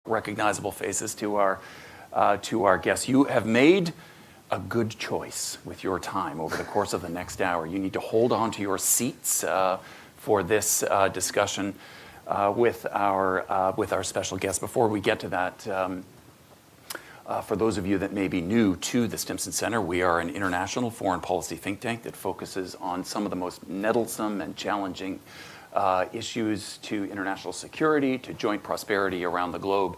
recognizable faces to our guests. You have made a good choice with your time over the course of the next hour. You need to hold on to your seats for this discussion with our special guest. Before we get to that, for those of you that may be new to the Stimson Center, we are an international foreign policy think tank that focuses on some of the most nettlesome and challenging issues to international security, to joint prosperity around the globe.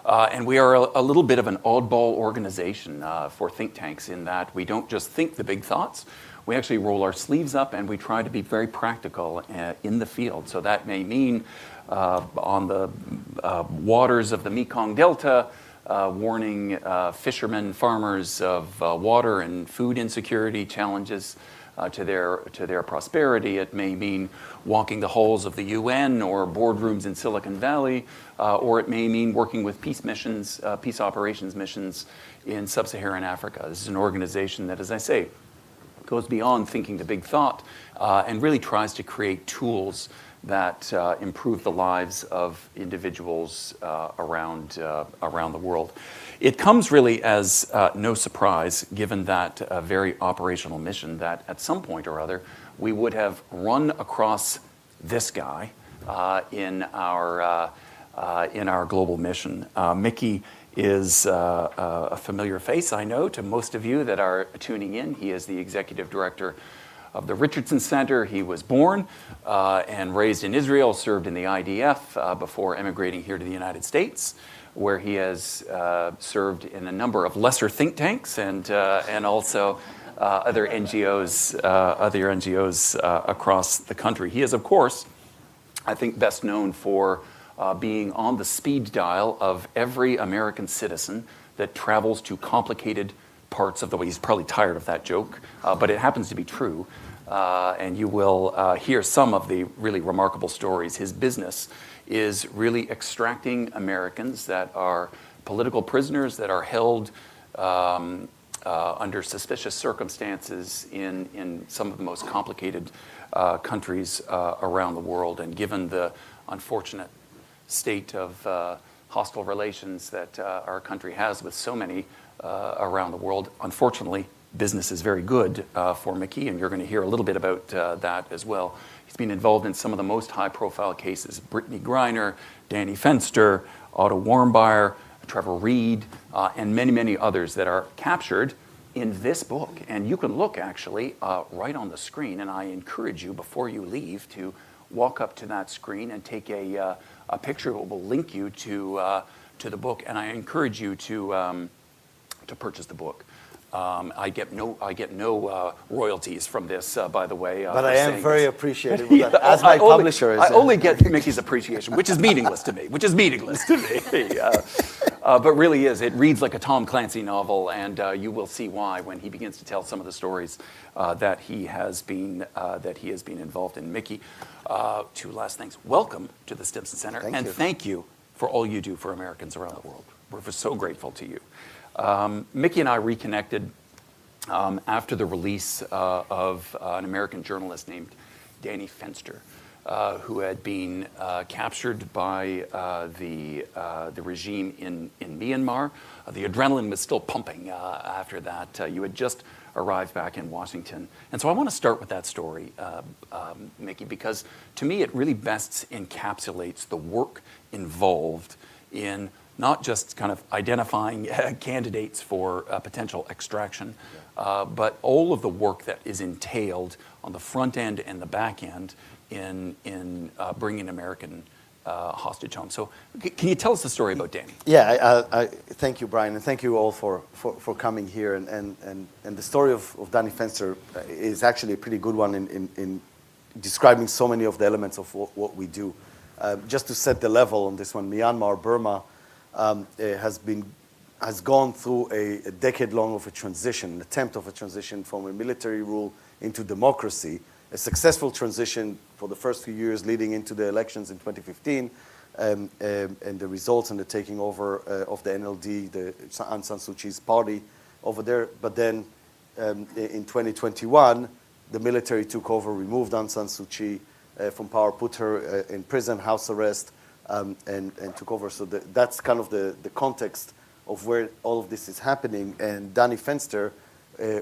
And we are a little bit of an oddball organization for think tanks in that we don't just think the big thoughts, we actually roll our sleeves up and we try to be very practical in the field. So that may mean on the waters of the Mekong Delta, warning fishermen, farmers of water and food insecurity challenges to their prosperity. It may mean walking the halls of the UN or boardrooms in Silicon Valley, or it may mean working with peace missions, peace operations missions in sub-Saharan Africa. This is an organization that, as I say, goes beyond thinking the big thought and really tries to create tools that improve the lives of individuals around the world. It comes really as no surprise, given that very operational mission, that at some point or other we would have run across this guy in our global mission. Mickey is a familiar face, I know, to most of you that are tuning in. He is the executive director of the Richardson Center. He was born and raised in Israel, served in the IDF before emigrating here to the United States, where he has served in a number of lesser think tanks and also other NGOs across the country. He is, of course, I think, best known for being on the speed dial of every American citizen that travels to complicated parts of the way. He's probably tired of that joke, but it happens to be true. And you will hear some of the really remarkable stories. His business is really extracting Americans that are political prisoners, that are held under suspicious circumstances in some of the most complicated countries around the world. And given the unfortunate state of hostile relations that our country has with so many around the world, unfortunately, business is very good for Mickey, and you're going to hear a little bit about that as well. He's been involved in some of the most high-profile cases: Brittney Griner, Danny Fenster, Otto Warmbier, Trevor Reed, and many, many others that are captured in this book. And you can look, actually, right on the screen, and I encourage you, before you leave, to walk up to that screen and take a picture that will link you to the book. And I encourage you to purchase the book. I get no royalties from this, by the way. But I am very appreciative Yeah, as my publisher. I only get Mickey's appreciation, which is meaningless to me. But really is. It reads like a Tom Clancy novel, and you will see why when he begins to tell some of the stories that he has been involved in. Mickey, two last things. Welcome to the Stimson Center, thank you for all you do for Americans around the world. We're so grateful to you. Mickey and I reconnected after the release of an American journalist named Danny Fenster, who had been captured by the regime in Myanmar. The adrenaline was still pumping after that. You had just arrived back in Washington. And so I want to start with that story, Mickey, because to me it really best encapsulates the work involved in not just kind of identifying candidates for potential extraction, but all of the work that is entailed on the front end and the back end in bringing American hostage home. So can you tell us the story about Danny? Yeah, I thank you, Brian, and thank you all for coming here. And the story of Danny Fenster is actually a pretty good one in describing so many of the elements of what we do. Just to set the level on this one, Myanmar, Burma, has gone through a decade-long of a transition, an attempt of a transition from a military rule into democracy, a successful transition for the first few years leading into the elections in 2015, and the results and the taking over of the NLD, the Aung San Suu Kyi's party over there. But then in 2021, the military took over, removed Aung San Suu Kyi from power, put her in prison, house arrest, and took over. So that's kind of the context of where all of this is happening. And Danny Fenster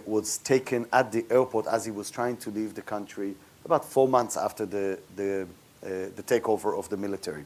was taken at the airport as he was trying to leave the country about 4 months after the takeover of the military.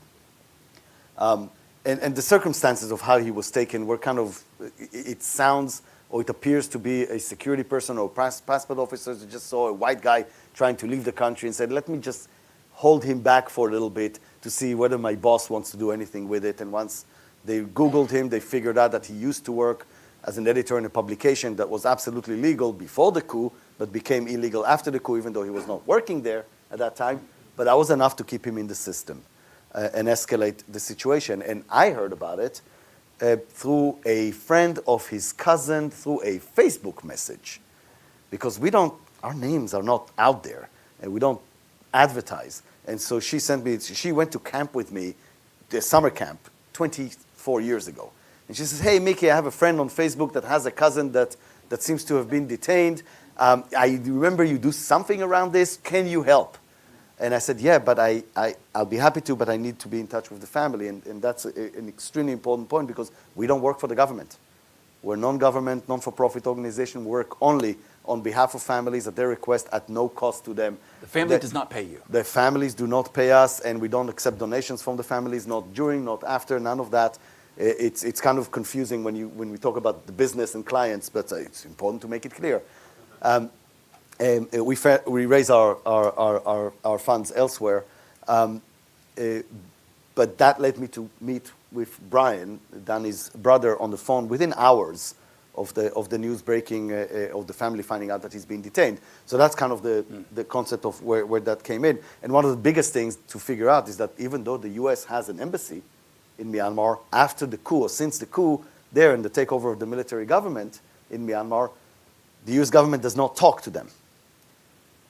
And the circumstances of how he was taken were kind of, it sounds, or it appears to be a security person or passport officers who just saw a white guy trying to leave the country and said, let me just hold him back for a little bit to see whether my boss wants to do anything with it. And once they Googled him, they figured out that he used to work as an editor in a publication that was absolutely legal before the coup, but became illegal after the coup, even though he was not working there at that time. But that was enough to keep him in the system and escalate the situation. And I heard about it through a friend of his cousin, through a Facebook message. Because our names are not out there, and we don't advertise. And so she went to camp with me, the summer camp, 24 years ago. And she says, hey, Mickey, I have a friend on Facebook that has a cousin that seems to have been detained. I remember you do something around this. Can you help? And I said, yeah, but I'll be happy to, but I need to be in touch with the family. And that's an extremely important point because we don't work for the government. We're a non-government, non-for-profit organization. We work only on behalf of families at their request at no cost to them. The family does not pay you. The families do not pay us, and we don't accept donations from the families, not during, not after, none of that. It's kind of confusing when we talk about the business and clients, but it's important to make it clear. We raise our funds elsewhere, but that led me to meet with Brian, Danny's brother, on the phone within hours of the news breaking, of the family finding out that he's been detained. So that's kind of the concept of where that came in. And one of the biggest things to figure out is that even though the U.S. has an embassy in Myanmar, after the coup, or since the coup, there in the takeover of the military government in Myanmar, the U.S. government does not talk to them.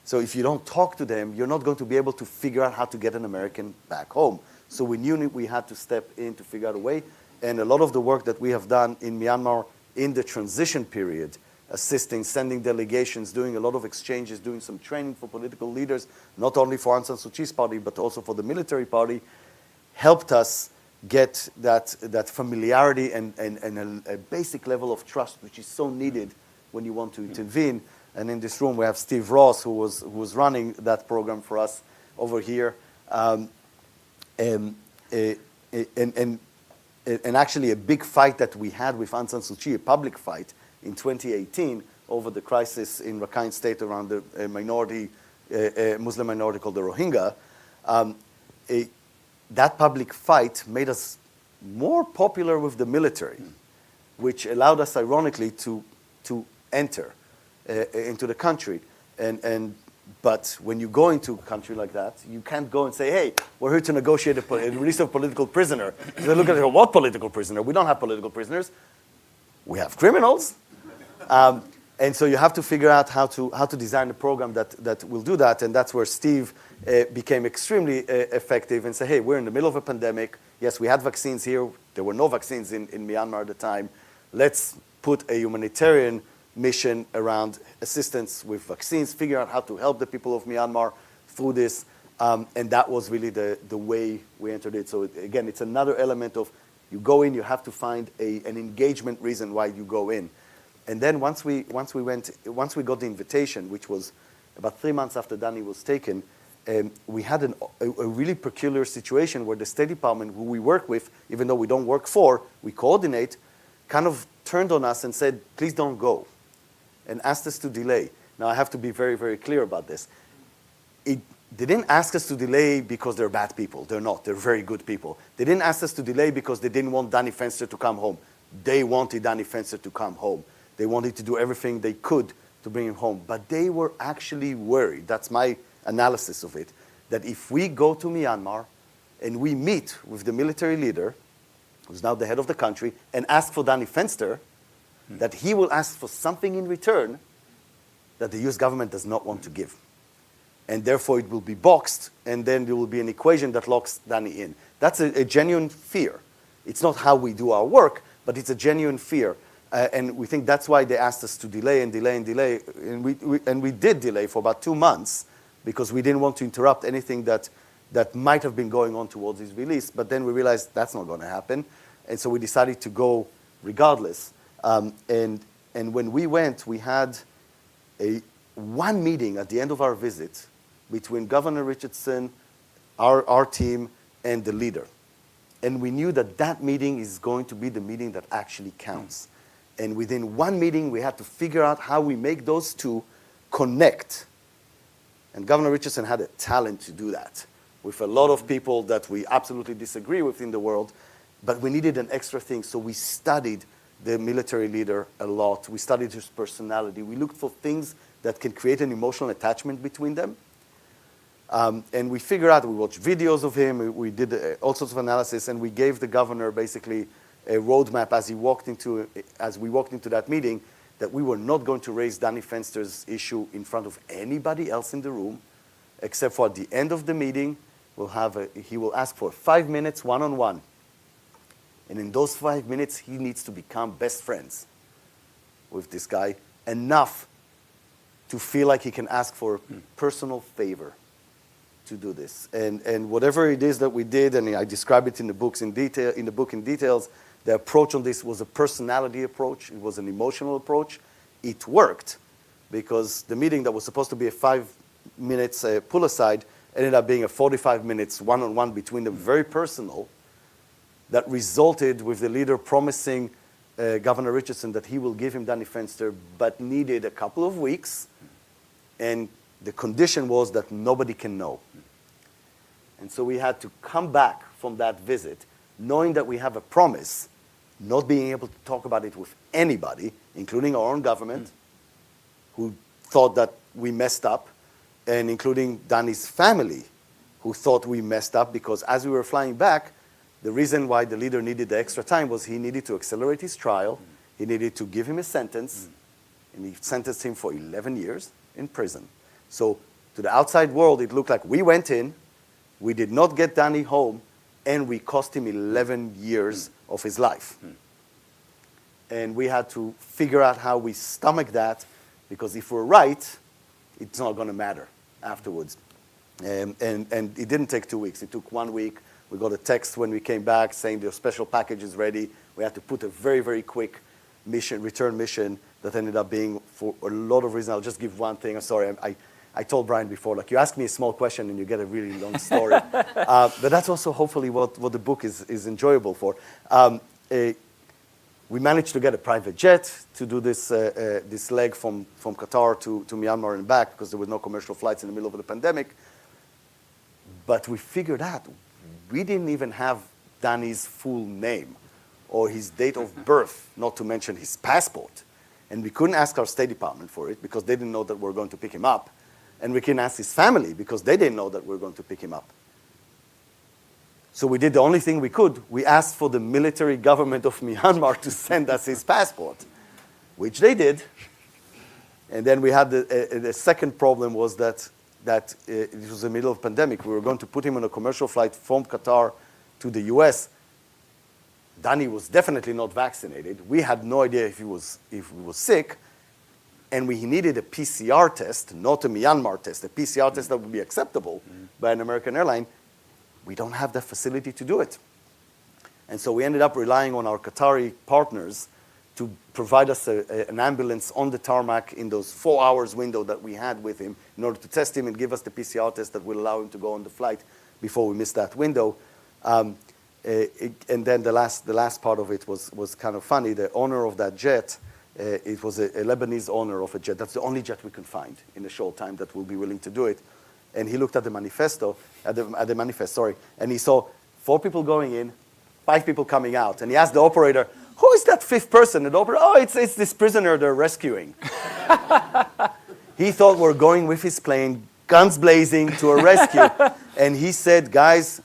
So if you don't talk to them, you're not going to be able to figure out how to get an American back home. So we knew we had to step in to figure out a way. And a lot of the work that we have done in Myanmar in the transition period, assisting, sending delegations, doing a lot of exchanges, doing some training for political leaders, not only for Aung San Suu Kyi's party, but also for the military party, helped us get that familiarity and a basic level of trust, which is so needed when you want to intervene. And in this room, we have Steve Ross, who was running that program for us over here. And actually a big fight that we had with Aung San Suu Kyi, a public fight in 2018 over the crisis in Rakhine State around the Muslim minority called the Rohingya. That public fight made us more popular with the military, which allowed us, ironically, to enter into the country. But when you go into a country like that, you can't go and say, hey, we're here to negotiate a release of a political prisoner. They look at it, what political prisoner? We don't have political prisoners. We have criminals. And so you have to figure out how to design a program that will do that. And that's where Steve became extremely effective and said, hey, we're in the middle of a pandemic. Yes, we had vaccines here. There were no vaccines in Myanmar at the time. Let's put a humanitarian mission around assistance with vaccines, figure out how to help the people of Myanmar through this. And that was really the way we entered it. So again, it's another element of you go in, you have to find an engagement reason why you go in. And then once we got the invitation, which was about 3 months after Danny was taken, we had a really peculiar situation where the State Department, who we work with, even though we don't work for, we coordinate, kind of turned on us and said, please don't go, and asked us to delay. Now, I have to be very, very clear about this. They didn't ask us to delay because they're bad people. They're not. They're very good people. They didn't ask us to delay because they didn't want Danny Fenster to come home. They wanted Danny Fenster to come home. They wanted to do everything they could to bring him home. But they were actually worried, that's my analysis of it, that if we go to Myanmar and we meet with the military leader, who's now the head of the country, and ask for Danny Fenster, that he will ask for something in return that the US government does not want to give. And therefore it will be boxed, and then there will be an equation that locks Danny in. That's a genuine fear. It's not how we do our work, but it's a genuine fear. And we think that's why they asked us to delay and delay and delay. And we did delay for about 2 months because we didn't want to interrupt anything that that might have been going on towards his release, but then we realized that's not going to happen, and so we decided to go regardless. And when we went, we had one meeting at the end of our visit between Governor Richardson, our team, and the leader. And we knew that that meeting is going to be the meeting that actually counts. And within one meeting, we had to figure out how we make those two connect. And Governor Richardson had a talent to do that with a lot of people that we absolutely disagree with in the world, but we needed an extra thing, so we studied the military leader a lot. We studied his personality. We looked for things that can create an emotional attachment between them. And we figured out, we watched videos of him, we did all sorts of analysis, and we gave the governor basically a roadmap as we walked into that meeting, that we were not going to raise Danny Fenster's issue in front of anybody else in the room, except for at the end of the meeting, he will ask for 5 minutes one-on-one. And in those 5 minutes, he needs to become best friends with this guy, enough to feel like he can ask for a personal favor to do this. And whatever it is that we did, and I describe it in the book in details, the approach on this was a personality approach. It was an emotional approach. It worked, because the meeting that was supposed to be a 5 minutes pull aside ended up being a 45 minutes one-on-one between them, very personal, that resulted with the leader promising Governor Richardson that he will give him Danny Fenster, but needed a couple of weeks, and the condition was that nobody can know. And so we had to come back from that visit knowing that we have a promise, not being able to talk about it with anybody, including our own government, who thought that we messed up, and including Danny's family, who thought we messed up, because as we were flying back, the reason why the leader needed the extra time was he needed to accelerate his trial, he needed to give him a sentence, and he sentenced him for 11 years in prison. So to the outside world, it looked like we went in, we did not get Danny home, and we cost him 11 years of his life. And we had to figure out how we stomach that, because if we're right, it's not going to matter afterwards. And it didn't take 2 weeks. It took 1 week. We got a text when we came back saying the special package is ready. We had to put a very, very quick return mission that ended up being, for a lot of reasons. I'll just give one thing. I'm sorry. I told Brian before, like, you ask me a small question and you get a really long story. But that's also hopefully what the book is enjoyable for. We managed to get a private jet to do this leg from Qatar to Myanmar and back, because there were no commercial flights in the middle of the pandemic. But we figured out we didn't even have Danny's full name or his date of birth, not to mention his passport. And we couldn't ask our State Department for it because they didn't know that we were going to pick him up. And we couldn't ask his family because they didn't know that we were going to pick him up. So we did the only thing we could. We asked for the military government of Myanmar to send us his passport, which they did. And then we had the second problem was that it was the middle of the pandemic. We were going to put him on a commercial flight from Qatar to the US. Danny was definitely not vaccinated. We had no idea if he was sick. And he needed a PCR test, not a Myanmar test, a PCR test that would be acceptable by an American airline. We don't have the facility to do it. And so we ended up relying on our Qatari partners to provide us an ambulance on the tarmac in those 4 hours window that we had with him in order to test him and give us the PCR test that would allow him to go on the flight before we missed that window. And then the last part of it was kind of funny. The owner of that jet, it was a Lebanese owner of a jet. That's the only jet we could find in a short time that will be willing to do it. And he looked at the manifest, and he saw 4 people going in, 5 people coming out. And he asked the operator, who is that 5th person? And the operator, it's this prisoner they're rescuing. He thought we're going with his plane, guns blazing, to a rescue. And he said, guys,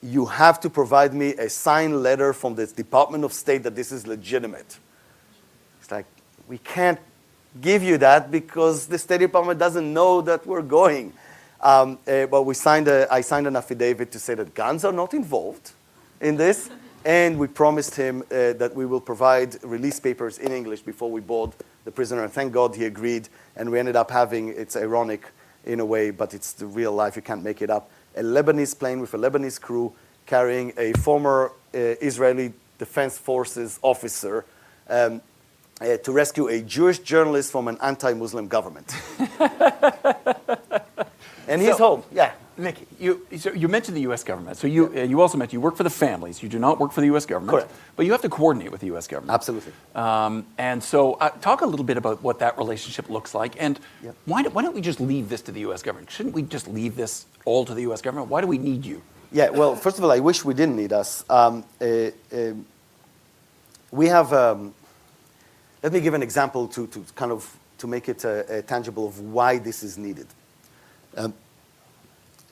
you have to provide me a signed letter from the Department of State that this is legitimate. It's like, we can't give you that because the State Department doesn't know that we're going. But I signed an affidavit to say that guns are not involved in this, and we promised him that we will provide release papers in English before we board the prisoner. And thank God he agreed, and we ended up having, it's ironic in a way, but it's the real life, you can't make it up, a Lebanese plane with a Lebanese crew carrying a former Israeli Defense Forces officer to rescue a Jewish journalist from an anti-Muslim government. And he's home, yeah. Mickey, you mentioned the U.S. government. So you also mentioned you work for the families. You do not work for the U.S. government. Correct. But you have to coordinate with the U.S. government. Absolutely. And so talk a little bit about what that relationship looks like. And Yep. why don't we just leave this to the U.S. government? Shouldn't we just leave this all to the U.S. government? Why do we need you? Yeah, well, first of all, I wish we didn't need us. We have, let me give an example to make it tangible of why this is needed.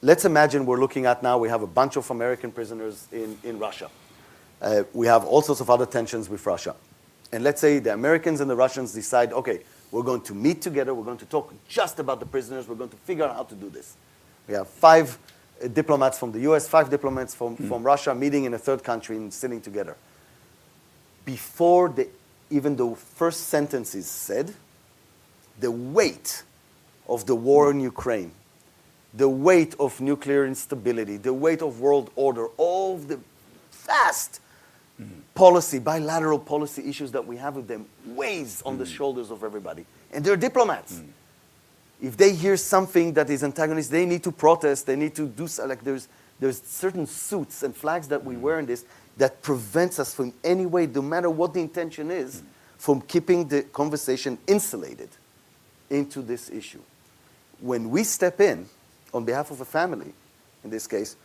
Let's imagine we're looking at now, we have a bunch of American prisoners in Russia. We have all sorts of other tensions with Russia. And let's say the Americans and the Russians decide, okay, we're going to meet together, we're going to talk just about the prisoners, we're going to figure out how to do this. We have 5 diplomats from the US, 5 diplomats from Russia meeting in a third country and sitting together. Before even the first sentence is said, the weight of the war in Ukraine, the weight of nuclear instability, the weight of world order, all of the vast policy, bilateral policy issues that we have with them weighs on the shoulders of everybody. And they're diplomats. If they hear something that is antagonist, they need to protest, they need to do so. Like there's certain suits and flags that we wear in this that prevents us from any way, no matter what the intention is, from keeping the conversation insulated into this issue. When we step in, on behalf of a family, in this case,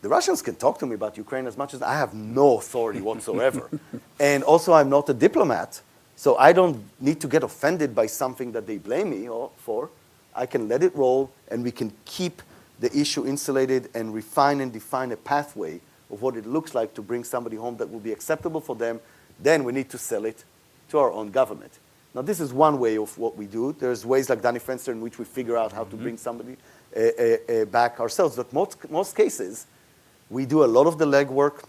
the Russians can talk to me about Ukraine as much as I have no authority whatsoever. And also, I'm not a diplomat, so I don't need to get offended by something that they blame me for. I can let it roll, and we can keep the issue insulated and refine and define a pathway of what it looks like to bring somebody home that will be acceptable for them. Then we need to sell it to our own government. Now, this is one way of what we do. There's ways like Danny Fenster in which we figure out how to bring somebody back ourselves. But most cases, we do a lot of the legwork.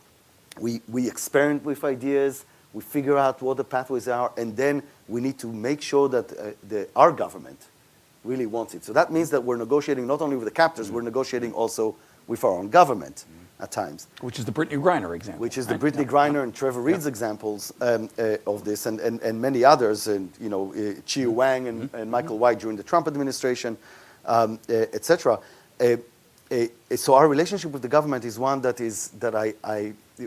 We experiment with ideas. We figure out what the pathways are. And then we need to make sure that our government really wants it. So that means that we're negotiating not only with the captors, we're negotiating also with our own government at times. Which is the Brittney Griner example. Which is the Brittney Griner and Trevor Reed's examples of this, and many others, and Chiu Wang and Michael White during the Trump administration, etc. So our relationship with the government is one that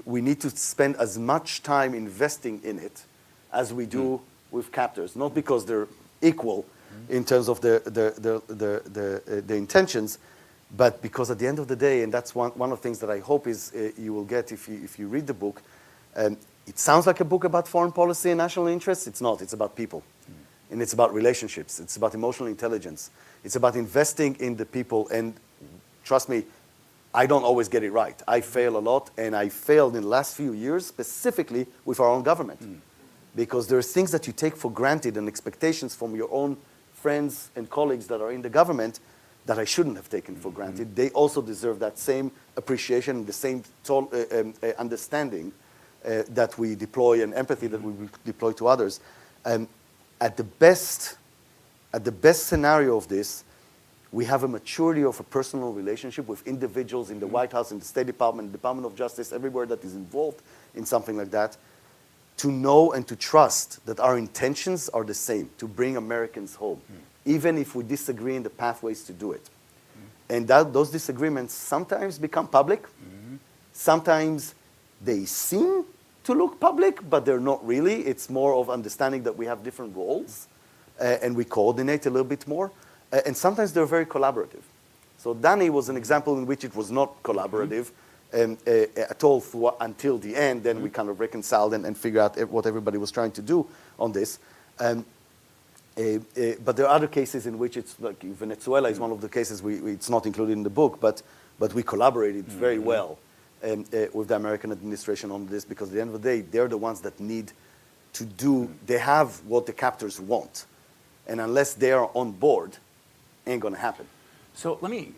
we need to spend as much time investing in it as we do with captors, not because they're equal in terms of the intentions, but because at the end of the day, and that's one of the things that I hope is you will get if you read the book, it sounds like a book about foreign policy and national interests. It's not. It's about people. And it's about relationships. It's about emotional intelligence. It's about investing in the people. And trust me, I don't always get it right. I fail a lot, and I failed in the last few years, specifically with our own government. Because there's things that you take for granted and expectations from your own friends and colleagues that are in the government that I shouldn't have taken for granted. They also deserve that same appreciation, the same understanding that we deploy, and empathy that we deploy to others. At the best scenario of this, we have a maturity of a personal relationship with individuals in the White House, in the State Department, the Department of Justice, everywhere that is involved in something like that, to know and to trust that our intentions are the same, to bring Americans home, even if we disagree in the pathways to do it. And those disagreements sometimes become public. Sometimes they seem to look public, but they're not really. It's more of understanding that we have different roles, and we coordinate a little bit more. And sometimes they're very collaborative. So Danny was an example in which it was not collaborative at all until the end. Then we kind of reconciled and figured out what everybody was trying to do on this. But there are other cases in which it's like Venezuela is one of the cases it's not included in the book, but we collaborated very well with the American administration on this, because at the end of the day, they're the ones that need to do, they have what the captors want. And unless they are on board, ain't going to happen. So let me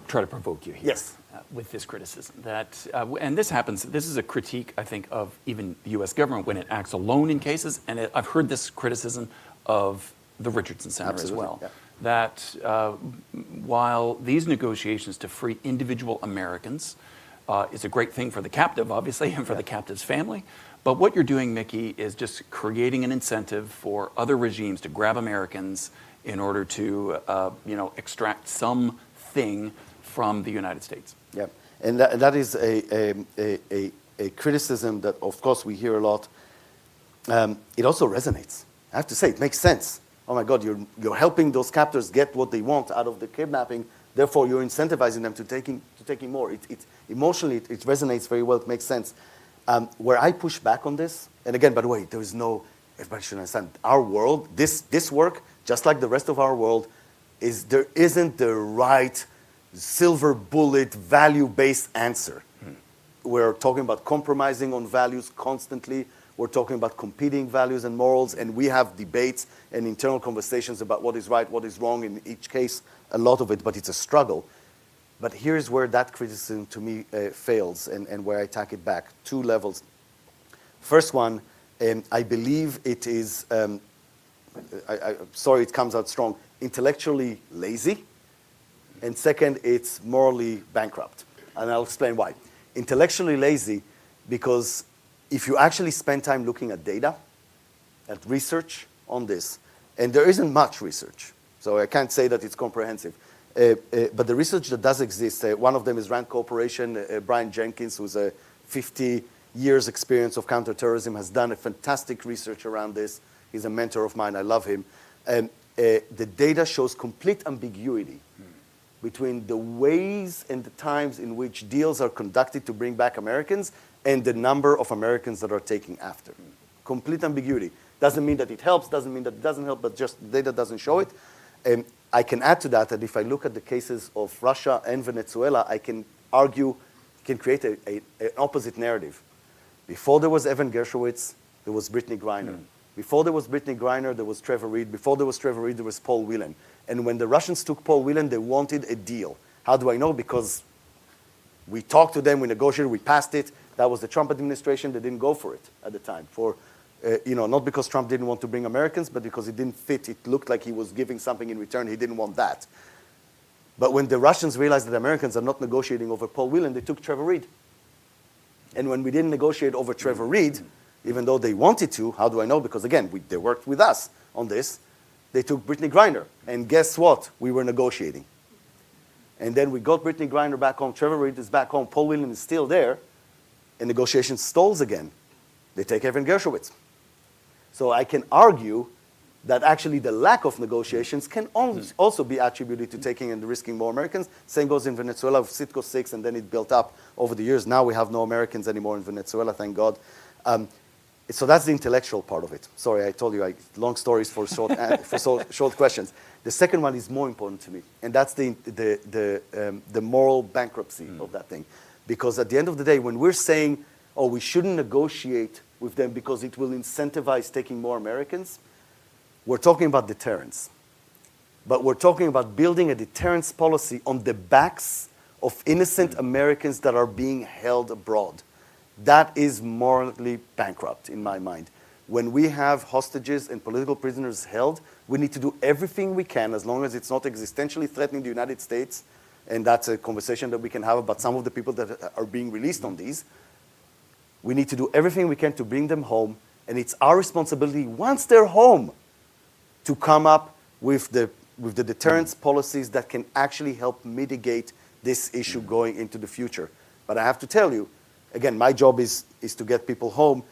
try to provoke you here. Yes. With this criticism that, and this happens, this is a critique, I think, of even the U.S. government when it acts alone in cases, and I've heard this criticism of the Richardson Center Absolutely, as well, yeah. that while these negotiations to free individual Americans is a great thing for the captive, obviously, and for the captive's family, but what you're doing, Mickey, is just creating an incentive for other regimes to grab Americans in order to, extract something from the United States. Yeah, and that is a criticism that, of course, we hear a lot. It also resonates. I have to say, it makes sense. Oh my God, you're helping those captors get what they want out of the kidnapping. Therefore, you're incentivizing them to taking more. Emotionally, it resonates very well. It makes sense. Where I push back on this, and again, by the way, there is no. Everybody should understand. Our world, this work, just like the rest of our world, there isn't the right silver bullet value-based answer. We're talking about compromising on values constantly. We're talking about competing values and morals, and we have debates and internal conversations about what is right, what is wrong in each case, a lot of it, but it's a struggle. But here's where that criticism to me fails and where I attack it back. 2 levels. First one, I believe it is, sorry it comes out strong, intellectually lazy. And second, it's morally bankrupt. And I'll explain why. Intellectually lazy because if you actually spend time looking at data, at research on this, and there isn't much research, so I can't say that it's comprehensive, but the research that does exist, one of them is Rand Corporation, Brian Jenkins, who's a 50 years experience of counterterrorism, has done a fantastic research around this. He's a mentor of mine, I love him. The data shows complete ambiguity between the ways and the times in which deals are conducted to bring back Americans and the number of Americans that are taking after. Complete ambiguity. Doesn't mean that it helps, doesn't mean that it doesn't help, but just the data doesn't show it. I can add to that that if I look at the cases of Russia and Venezuela, I can argue, can create an opposite narrative. Before there was Evan Gershowitz, there was Brittney Griner. Before there was Brittney Griner, there was Trevor Reed. Before there was Trevor Reed, there was Paul Whelan. And when the Russians took Paul Whelan, they wanted a deal. How do I know? Because we talked to them, we negotiated, we passed it. That was the Trump administration. They didn't go for it at the time. Not because Trump didn't want to bring Americans, but because it didn't fit. It looked like he was giving something in return. He didn't want that. But when the Russians realized that the Americans are not negotiating over Paul Whelan, they took Trevor Reed. And when we didn't negotiate over Trevor Reed, even though they wanted to, how do I know? Because again, they worked with us on this. They took Brittney Griner. And guess what? We were negotiating. And then we got Brittney Griner back home. Trevor Reed is back home. Paul Whelan is still there. And negotiation stalls again. They take Evan Gershowitz. So I can argue that actually the lack of negotiations can also be attributed to taking and risking more Americans. Same goes in Venezuela with Citgo 6, and then it built up over the years. Now we have no Americans anymore in Venezuela, thank God. So that's the intellectual part of it. Sorry, I told you, long stories for short questions. The second one is more important to me, and that's the moral bankruptcy of that thing. Because at the end of the day, when we're saying, oh, we shouldn't negotiate with them because it will incentivize taking more Americans, we're talking about deterrence. But we're talking about building a deterrence policy on the backs of innocent Americans that are being held abroad. That is morally bankrupt in my mind. When we have hostages and political prisoners held, we need to do everything we can, as long as it's not existentially threatening the United States, and that's a conversation that we can have about some of the people that are being released on these. We need to do everything we can to bring them home, and it's our responsibility, once they're home, to come up with the deterrence policies that can actually help mitigate this issue going into the future. But I have to tell you, again, my job is to get people home.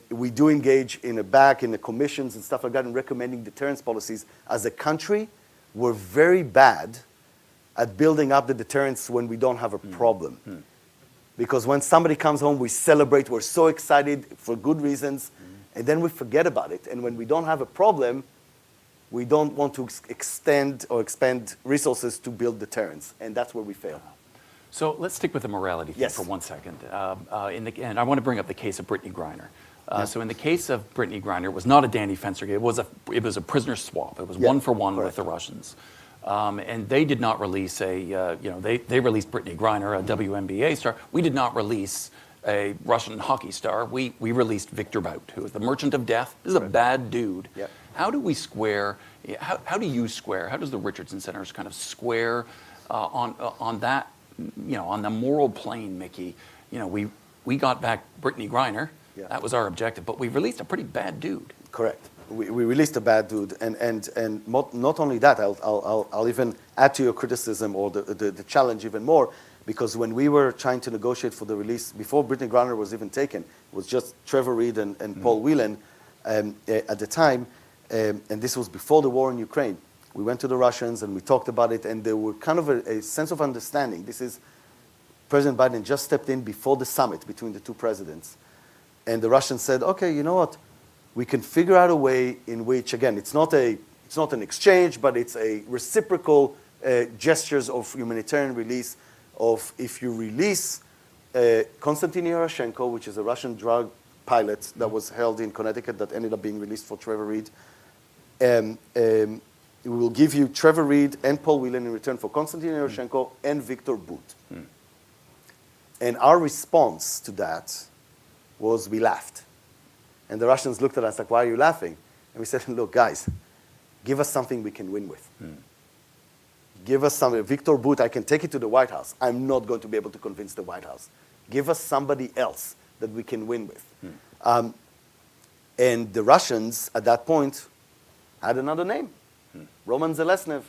We do engage in the commissions and stuff like that in recommending deterrence policies. As a country, we're very bad at building up the deterrence when we don't have a problem. Because when somebody comes home, we celebrate, we're so excited for good reasons, and then we forget about it. And when we don't have a problem, we don't want to extend or expend resources to build deterrence, and that's where we fail. So let's stick with the morality thing for 1 second. And I want to bring up the case of Brittney Griner. So in the case of Brittney Griner, it was not a Danny Fenster case. It was a prisoner swap. It was 1-for-1 with the Russians. And they did not release they released Brittney Griner, a WNBA star. We did not release a Russian hockey star, we released Victor Bout, who is the Merchant of Death. This is a bad dude. Yep. How do we square, how do you square, how does the Richardson Center kind of square on that, on the moral plane, Mickey? We got back Brittney Griner. Yeah. That was our objective, but we released a pretty bad dude. Correct. We released a bad dude, and not only that, I'll even add to your criticism or the challenge even more, because when we were trying to negotiate for the release, before Brittney Griner was even taken, it was just Trevor Reed and Paul Whelan at the time, and this was before the war in Ukraine. We went to the Russians and we talked about it, and there were kind of a sense of understanding. This is President Biden just stepped in before the summit between the two presidents. And the Russians said, okay, you know what? We can figure out a way in which, again, it's not an exchange, but it's a reciprocal gestures of humanitarian release of, if you release Konstantin Yaroshenko, which is a Russian drug pilot that was held in Connecticut that ended up being released for Trevor Reed, we will give you Trevor Reed and Paul Whelan in return for Konstantin Yaroshenko and Victor Bout. And our response to that was we laughed. And the Russians looked at us like, why are you laughing? And we said, look, guys, give us something we can win with. Give us something. Victor Bout, I can take it to the White House. I'm not going to be able to convince the White House. Give us somebody else that we can win with. And the Russians, at that point, had another name. Roman Zelensky,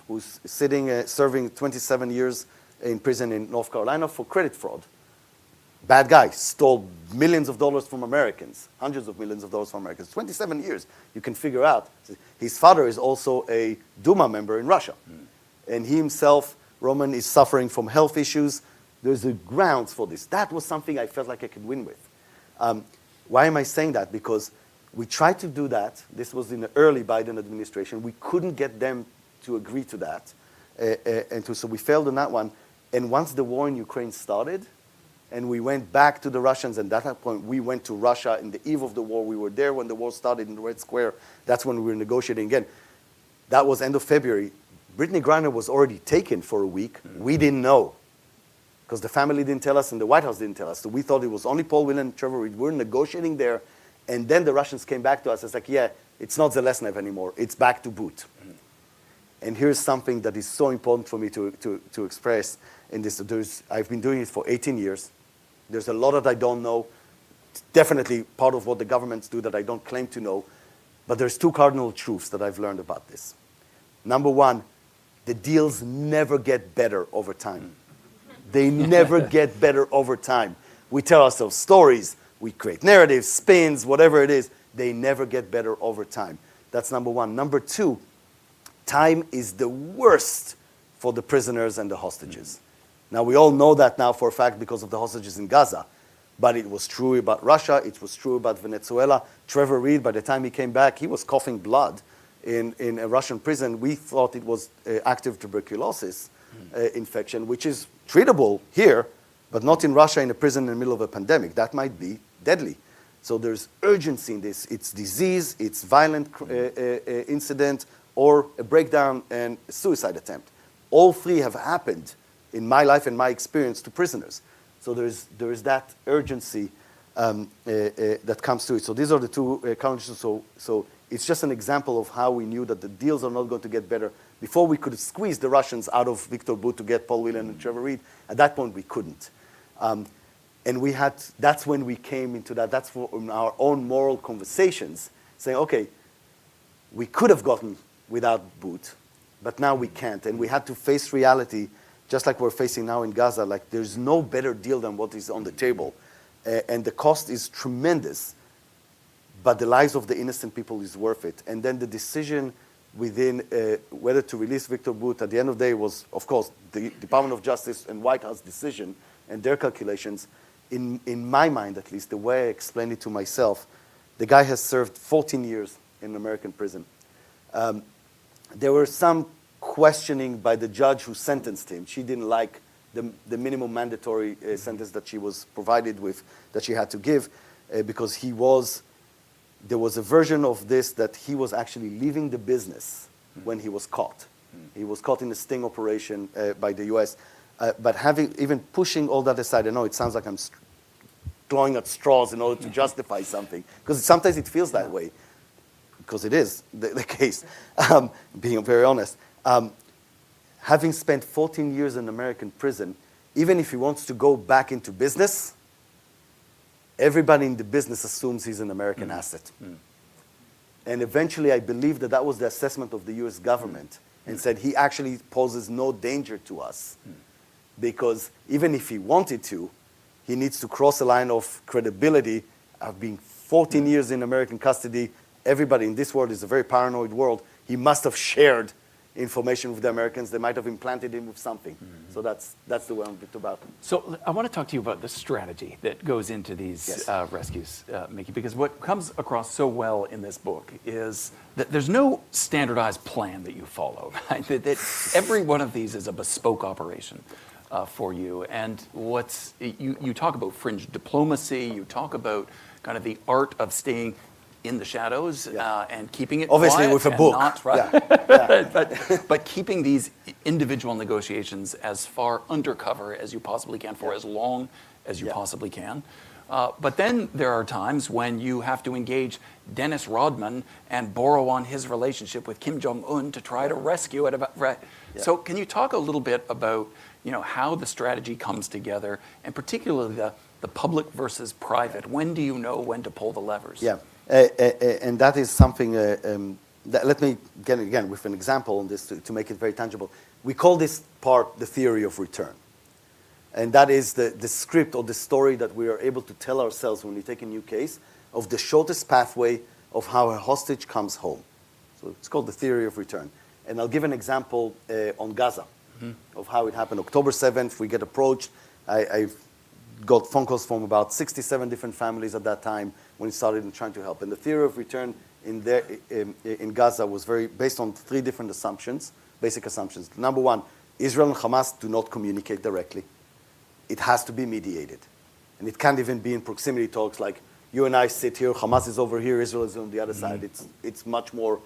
who's sitting, serving 27 years in prison in North Carolina for credit fraud. Bad guy, stole millions of dollars from Americans, hundreds of millions of dollars from Americans. 27 years, you can figure out. His father is also a Duma member in Russia. And he himself, Roman, is suffering from health issues. There's a grounds for this. That was something I felt like I could win with. Why am I saying that? Because we tried to do that. This was in the early Biden administration. We couldn't get them to agree to that. So we failed on that one. And once the war in Ukraine started, and we went back to the Russians, and at that point we went to Russia in the eve of the war. We were there when the war started in the Red Square. That's when we were negotiating again. That was end of February. Brittney Griner was already taken for a week. We didn't know, because the family didn't tell us and the White House didn't tell us. So we thought it was only Paul Whelan and Trevor Reed. We were negotiating there, and then the Russians came back to us. It's like, yeah, it's not Zelensky anymore. It's back to Bout. And here's something that is so important for me to express in this. I've been doing it for 18 years. There's a lot that I don't know. Definitely part of what the governments do that I don't claim to know. But there's two cardinal truths that I've learned about this. Number one, the deals never get better over time. They never get better over time. We tell ourselves stories. We create narratives, spins, whatever it is. They never get better over time. That's number one. Number two, time is the worst for the prisoners and the hostages. Now, we all know that now for a fact because of the hostages in Gaza. But it was true about Russia. It was true about Venezuela. Trevor Reed, by the time he came back, he was coughing blood in a Russian prison. We thought it was active tuberculosis infection, which is treatable here, but not in Russia in a prison in the middle of a pandemic. That might be deadly. So there's urgency in this. It's disease, it's violent incident, or a breakdown and a suicide attempt. All three have happened in my life and my experience to prisoners. So there is that urgency that comes to it. So these are the two conditions. So it's just an example of how we knew that the deals are not going to get better. Before we could squeeze the Russians out of Victor Bout to get Paul Whelan and Trevor Reed, at that point we couldn't. And that's when we came into that. That's in our own moral conversations, saying, okay, we could have gotten without Bout, but now we can't. And we had to face reality, just like we're facing now in Gaza. Like, there's no better deal than what is on the table. And the cost is tremendous, but the lives of the innocent people is worth it. And then the decision within whether to release Victor Bout at the end of the day was, of course, the Department of Justice and White House decision and their calculations. In my mind, at least, the way I explained it to myself, the guy has served 14 years in an American prison. There were some questioning by the judge who sentenced him. She didn't like the minimum mandatory sentence that she was provided with, that she had to give, because there was a version of this that he was actually leaving the business when he was caught. He was caught in a sting operation by the U.S. But even pushing all that aside, I know it sounds like I'm clawing at straws in order to justify something. Because sometimes it feels that way, because it is the case, being very honest. Having spent 14 years in American prison, even if he wants to go back into business, everybody in the business assumes he's an American asset. And eventually, I believe that that was the assessment of the US government and said he actually poses no danger to us because even if he wanted to, he needs to cross a line of credibility of being 14 years in American custody. Everybody in this world is a very paranoid world. He must have shared information with the Americans. They might have implanted him with something. So that's the way I'm about it. So I want to talk to you about the strategy that goes into these rescues, Mickey, because what comes across so well in this book is that there's no standardized plan that you follow. Right? That every one of these is a bespoke operation for you. And you talk about fringe diplomacy. You talk about kind of the art of staying in the shadows and keeping it obviously quiet with a book, not, right? but keeping these individual negotiations as far undercover as you possibly can for as long as you possibly can. But then there are times when you have to engage Dennis Rodman and borrow on his relationship with Kim Jong-un to try to rescue it. So can you talk a little bit about how the strategy comes together, and particularly the public versus private? When do you know when to pull the levers? Yeah. And that is something, that, let me get again with an example on this to make it very tangible. We call this part the theory of return. And that is the script or the story that we are able to tell ourselves when we take a new case of the shortest pathway of how a hostage comes home. So it's called the theory of return. And I'll give an example on Gaza of how it happened. October 7th, we get approached. I've got phone calls from about 67 different families at that time when we started trying to help. And the theory of return in Gaza was based on 3 different assumptions, basic assumptions. Number 1, Israel and Hamas do not communicate directly. It has to be mediated. And it can't even be in proximity talks like you and I sit here, Hamas is over here, Israel is on the other side. It's much more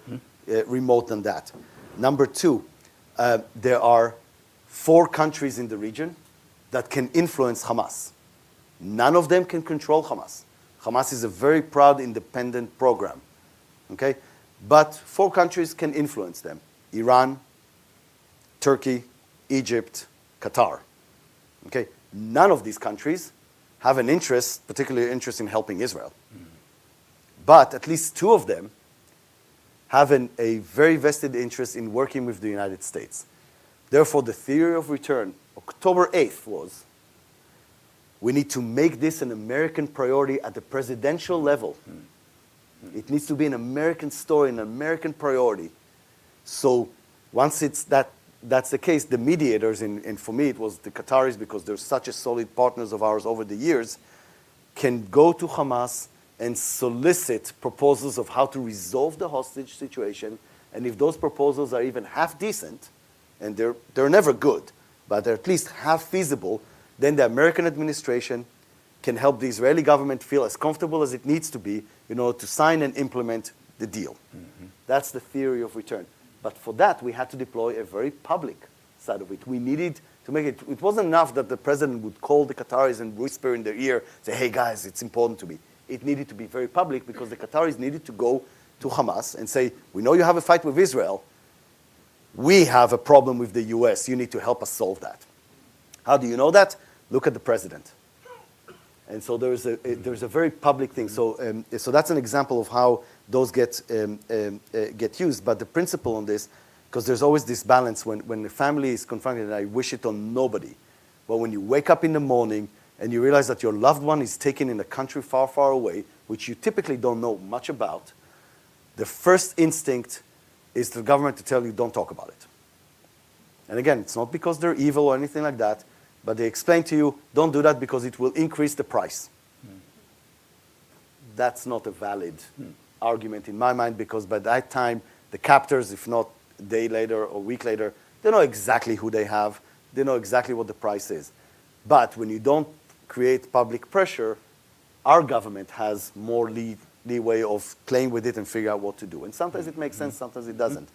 remote than that. Number 2, there are 4 countries in the region that can influence Hamas. None of them can control Hamas. Hamas is a very proud, independent program, okay? But 4 countries can influence them: Iran, Turkey, Egypt, Qatar, okay? None of these countries have an interest, particularly interest in helping Israel. But at least 2 of them have a very vested interest in working with the United States. Therefore, the theory of return, October 8th was, we need to make this an American priority at the presidential level. It needs to be an American story, an American priority. So once that's the case, the mediators, and for me it was the Qataris because they're such a solid partners of ours over the years, can go to Hamas and solicit proposals of how to resolve the hostage situation. And if those proposals are even half decent, and they're never good, but they're at least half feasible, then the American administration can help the Israeli government feel as comfortable as it needs to be in order to sign and implement the deal. That's the theory of return. But for that, we had to deploy a very public side of it. We needed to make it, it wasn't enough that the president would call the Qataris and whisper in their ear, say, hey guys, it's important to me. It needed to be very public because the Qataris needed to go to Hamas and say, we know you have a fight with Israel. We have a problem with the US. You need to help us solve that. How do you know that? Look at the president. And so there's a very public thing. So that's an example of how those get used. But the principle on this, because there's always this balance when the family is confronted, and I wish it on nobody, but when you wake up in the morning and you realize that your loved one is taken in a country far, far away, which you typically don't know much about, the first instinct is the government to tell you, don't talk about it. And again, it's not because they're evil or anything like that, but they explain to you, don't do that because it will increase the price. That's not a valid argument in my mind, because by that time, the captors, if not a day later or a week later, they know exactly who they have. They know exactly what the price is. But when you don't create public pressure, our government has more leeway of playing with it and figure out what to do. And sometimes it makes sense, sometimes it doesn't.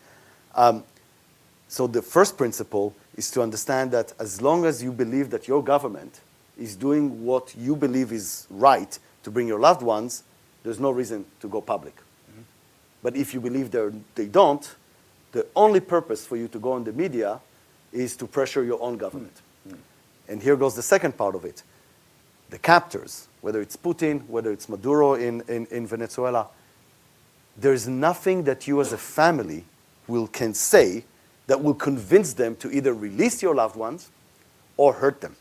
So the first principle is to understand that as long as you believe that your government is doing what you believe is right to bring your loved ones, there's no reason to go public. But if you believe they don't, the only purpose for you to go on the media is to pressure your own government. And here goes the second part of it. The captors, whether it's Putin, whether it's Maduro in Venezuela, there's nothing that you as a family can say that will convince them to either release your loved ones or hurt them.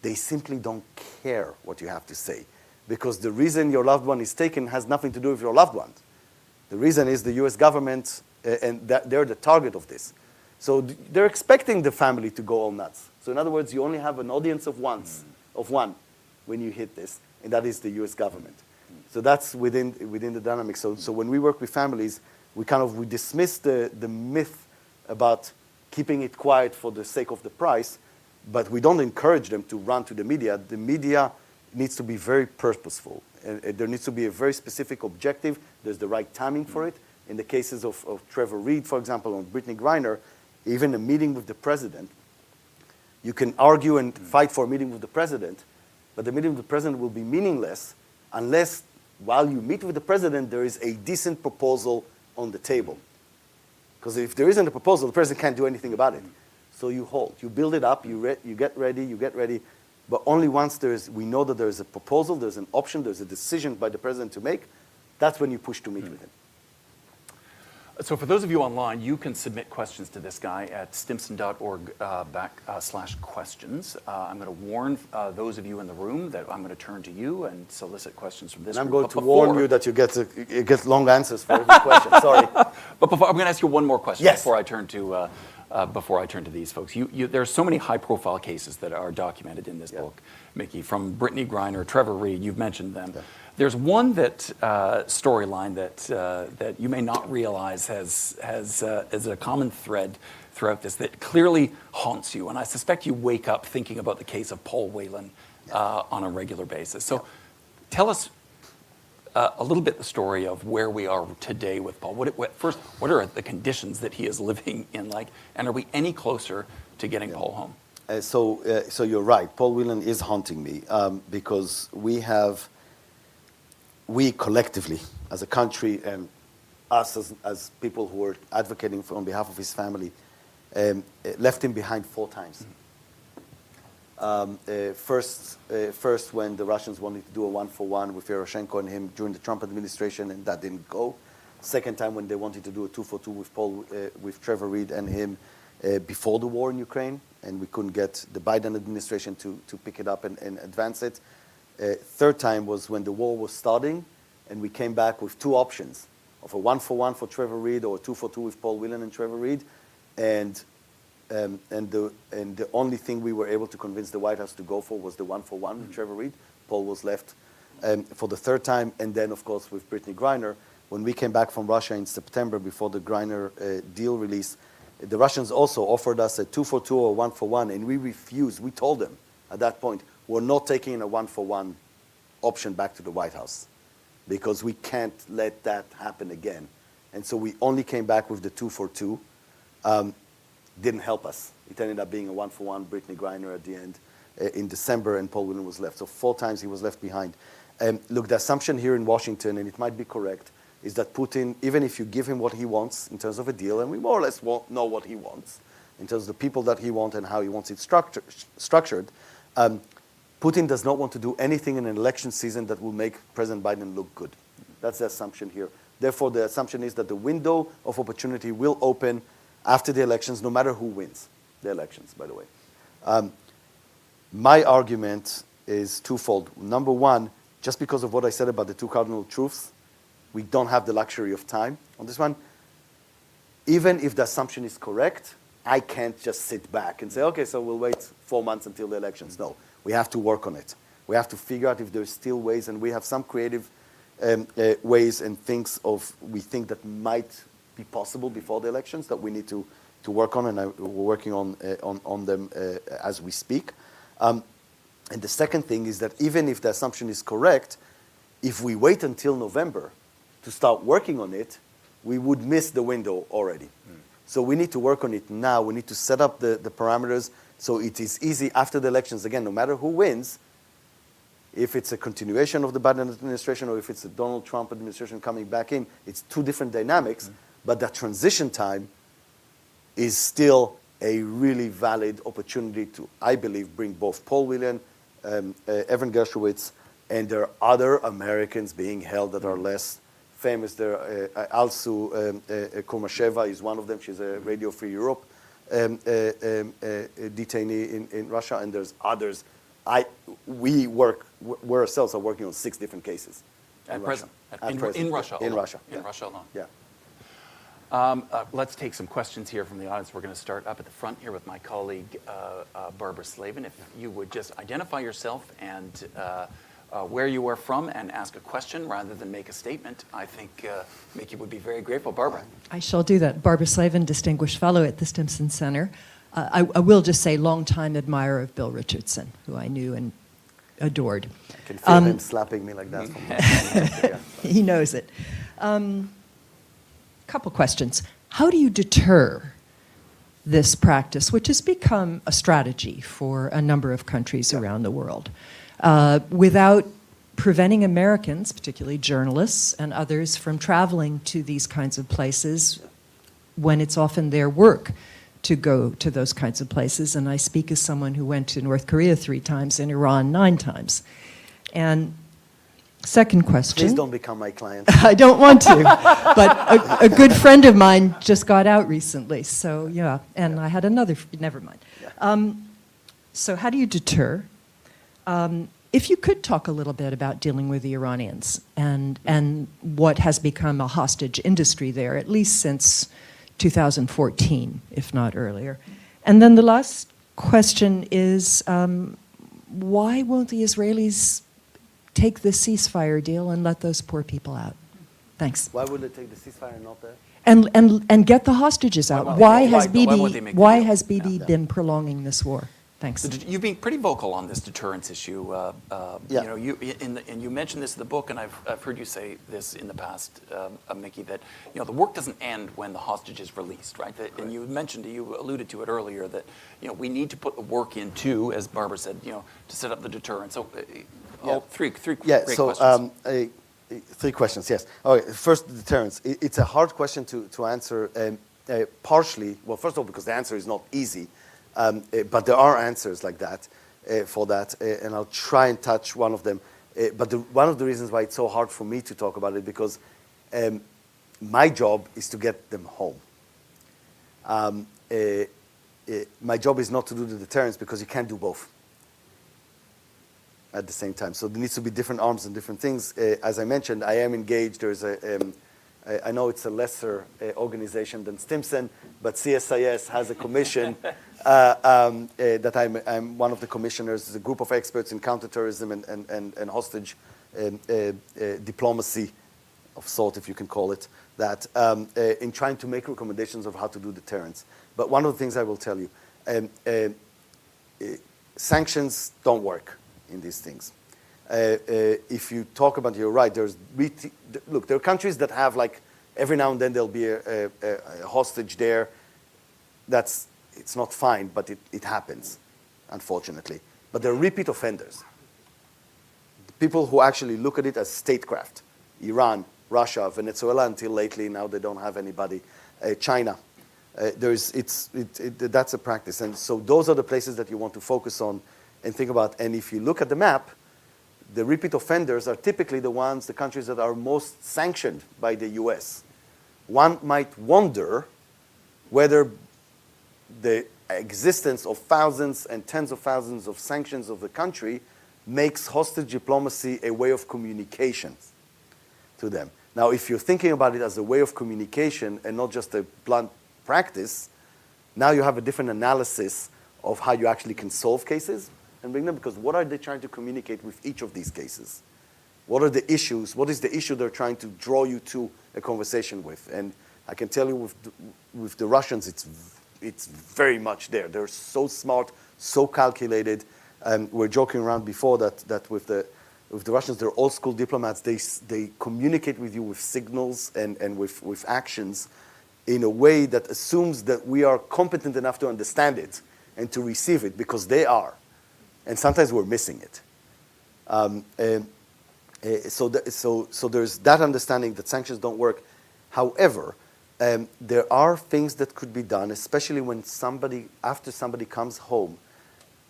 They simply don't care what you have to say, because the reason your loved one is taken has nothing to do with your loved ones. The reason is the US government, and that they're the target of this. So they're expecting the family to go all nuts. So in other words, you only have an audience of one when you hit this, and that is the US government. So that's within the dynamic. So when we work with families, we dismiss the myth about keeping it quiet for the sake of the price, but we don't encourage them to run to the media. The media needs to be very purposeful. And there needs to be a very specific objective. There's the right timing for it. In the cases of Trevor Reed, for example, on Brittney Griner, even a meeting with the president, you can argue and fight for a meeting with the president, but the meeting with the president will be meaningless unless while you meet with the president, there is a decent proposal on the table. Because if there isn't a proposal, the president can't do anything about it. So you hold, you build it up, you get ready, but only once we know that there is a proposal, there's an option, there's a decision by the president to make, that's when you push to meet with him. So for those of you online, you can submit questions to this guy at stimson.org/questions. I'm going to warn those of you in the room that I'm going to turn to you and solicit questions from this And I'm group. going to warn you that you get long answers for every question. Sorry. But before, I'm going to ask you one more question Yes. before I turn to these folks. There are so many high-profile cases that are documented in this book, Mickey, from Brittney Griner, Trevor Reed. You've mentioned them. Yeah. There's one storyline that you may not realize has a common thread throughout this that clearly haunts you, and I suspect you wake up thinking about the case of Paul Whelan on a regular basis. So, tell us a little bit the story of where we are today with Paul. First, what are the conditions that he is living in like, and are we any closer to getting Paul home? So you're right. Paul Whelan is haunting me because we collectively, as a country, and us as people who are advocating on behalf of his family, left him behind 4 times. First, when the Russians wanted to do a 1-for-1 with Yaroshenko and him during the Trump administration, and that didn't go. Second time when they wanted to do a 2-for-2 with Trevor Reed and him before the war in Ukraine, and we couldn't get the Biden administration to pick it up and advance it. Third time was when the war was starting, and we came back with 2 options of a 1-for-1 for Trevor Reed or a 2-for-2 with Paul Whelan and Trevor Reed, and the only thing we were able to convince the White House to go for was the 1-for-1 with Trevor Reed. Paul was left for the third time, and then of course with Brittney Griner, when we came back from Russia in September before the Griner deal release, the Russians also offered us a 2-for-2 or 1-for-1, and we refused. We told them at that point, we're not taking a 1-for-1 option back to the White House because we can't let that happen again. And so we only came back with the 2-for-2. Didn't help us. It ended up being a 1-for-1, Brittney Griner at the end in December, and Paul Whelan was left. So 4 times he was left behind. Look, the assumption here in Washington, and it might be correct, is that Putin, even if you give him what he wants in terms of a deal, and we more or less know what he wants, in terms of the people that he wants and how he wants it structured, Putin does not want to do anything in an election season that will make President Biden look good. That's the assumption here. Therefore, the assumption is that the window of opportunity will open after the elections, no matter who wins the elections, by the way. My argument is twofold. Number one, just because of what I said about the 2 cardinal truths, we don't have the luxury of time on this one. Even if the assumption is correct, I can't just sit back and say, okay, so we'll wait 4 months until the elections. No, we have to work on it. We have to figure out if there's still ways, and we have some creative ways and things we think that might be possible before the elections that we need to work on, and we're working on them as we speak. And the second thing is that even if the assumption is correct, if we wait until November to start working on it, we would miss the window already. So we need to work on it now. We need to set up the parameters So it is easy after the elections, again, no matter who wins, if it's a continuation of the Biden administration or if it's a Donald Trump administration coming back in, it's two different dynamics, but that transition time is still a really valid opportunity to, I believe, bring both Paul Whelan, Evan Gershowitz, and there are other Americans being held that are less famous. There, Alsu Kurmasheva is one of them. She's a Radio Free Europe detainee in Russia, and there's others. We ourselves are working on 6 different cases. At present. In Russia alone. In Russia. In Russia alone. Yeah. Let's take some questions here from the audience. We're going to start up at the front here with my colleague, Barbara Slavin. If you would just identify yourself and where you are from and ask a question rather than make a statement, I think Mickey would be very grateful. Barbara. I shall do that. Barbara Slavin, Distinguished Fellow at the Stimson Center. I will just say long-time admirer of Bill Richardson, who I knew and adored. I can feel him slapping me like that. He knows it. Couple questions. How do you deter this practice, which has become a strategy for a number of countries around the world, without preventing Americans, particularly journalists and others, from traveling to these kinds of places when it's often their work to go to those kinds of places? And I speak as someone who went to North Korea 3 times and Iran 9 times. And second question. Please don't become my client. I don't want to, but a good friend of mine just got out recently. So yeah, and I had another, never mind. So how do you deter? If you could talk a little bit about dealing with the Iranians and what has become a hostage industry there, at least since 2014, if not earlier. And then the last question is, why won't the Israelis take the ceasefire deal and let those poor people out? Thanks. Why would they take the ceasefire and not that? And get the hostages out. Why has Bibi Yeah. been prolonging this war? Thanks. You've been pretty vocal on this deterrence issue. Yeah. You know, and you mentioned this in the book, and I've heard you say this in the past, Mickey, that the work doesn't end when the hostage is released, right? And you alluded to it earlier that we need to put the work into, as Barbara said, to set up the deterrent. So, three great questions. 3 questions. Yes. Okay. First, deterrence. It's a hard question to answer. Partially, well, first of all, because the answer is not easy. But there are answers like that for that, and I'll try and touch one of them. But one of the reasons why it's so hard for me to talk about it, because my job is to get them home. My job is not to do the deterrence, because you can't do both at the same time. So there needs to be different arms and different things. As I mentioned, I am engaged. There's I know it's a lesser organization than Stimson, but CSIS has a commission that I'm one of the commissioners. It's a group of experts in counterterrorism and hostage diplomacy of sort, if you can call it that, in trying to make recommendations of how to do deterrence. But one of the things I will tell you, sanctions don't work in these things. If you talk about, you're right, look, there are countries that have, like, every now and then there'll be a hostage there. It's not fine, but it happens, unfortunately. But there are repeat offenders. People who actually look at it as statecraft. Iran, Russia, Venezuela, until lately, now they don't have anybody. China. That's a practice. And so those are the places that you want to focus on and think about. And if you look at the map, the repeat offenders are typically the countries that are most sanctioned by the US. One might wonder whether the existence of thousands and tens of thousands of sanctions of the country makes hostage diplomacy a way of communication to them. Now, if you're thinking about it as a way of communication and not just a blunt practice, now you have a different analysis of how you actually can solve cases and bring them, because what are they trying to communicate with each of these cases? What are the issues? What is the issue they're trying to draw you to a conversation with? And I can tell you with the Russians, it's very much there. They're so smart, so calculated. We're joking around before that with the Russians, they're old school diplomats. They communicate with you with signals and with actions in a way that assumes that we are competent enough to understand it. and to receive it, because they are. And sometimes we're missing it. So there's that understanding that sanctions don't work. However, there are things that could be done, especially when after somebody comes home,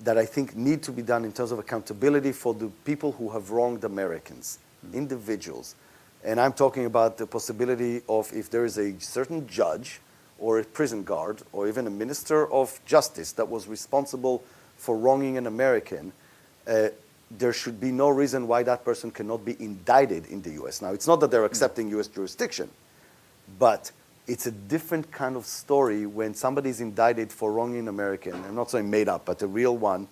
that I think need to be done in terms of accountability for the people who have wronged Americans, individuals. And I'm talking about the possibility of, if there is a certain judge or a prison guard or even a minister of justice that was responsible for wronging an American, there should be no reason why that person cannot be indicted in the US. Now, it's not that they're accepting US jurisdiction, but it's a different kind of story when somebody is indicted for wronging an American. I'm not saying made up, but a real one,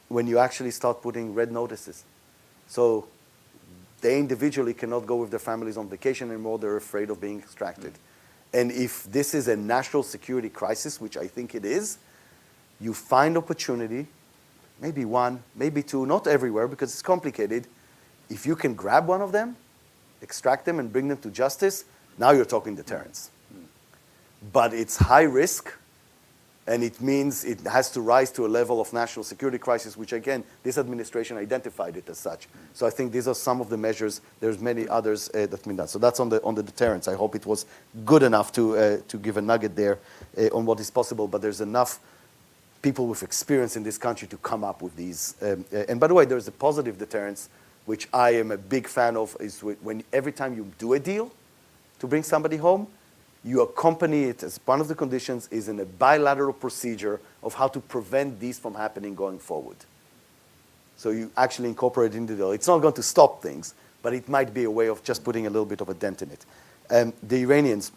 when you actually start putting red notices. So they individually cannot go with their families on vacation anymore. They're afraid of being extracted. And if this is a national security crisis, which I think it is, you find opportunity, maybe one, maybe two, not everywhere because it's complicated. If you can grab one of them, extract them and bring them to justice, now you're talking deterrence. But it's high risk, and it means it has to rise to a level of national security crisis, which again, this administration identified it as such. So I think these are some of the measures. There's many others that's been done. So that's on the deterrence. I hope it was good enough to give a nugget there on what is possible, but there's enough people with experience in this country to come up with these. And by the way, there's a positive deterrence, which I am a big fan of, is when every time you do a deal to bring somebody home, you accompany it as one of the conditions is in a bilateral procedure of how to prevent these from happening going forward. So you actually incorporate it into the deal. It's not going to stop things, but it might be a way of just putting a little bit of a dent in it. The Iranians,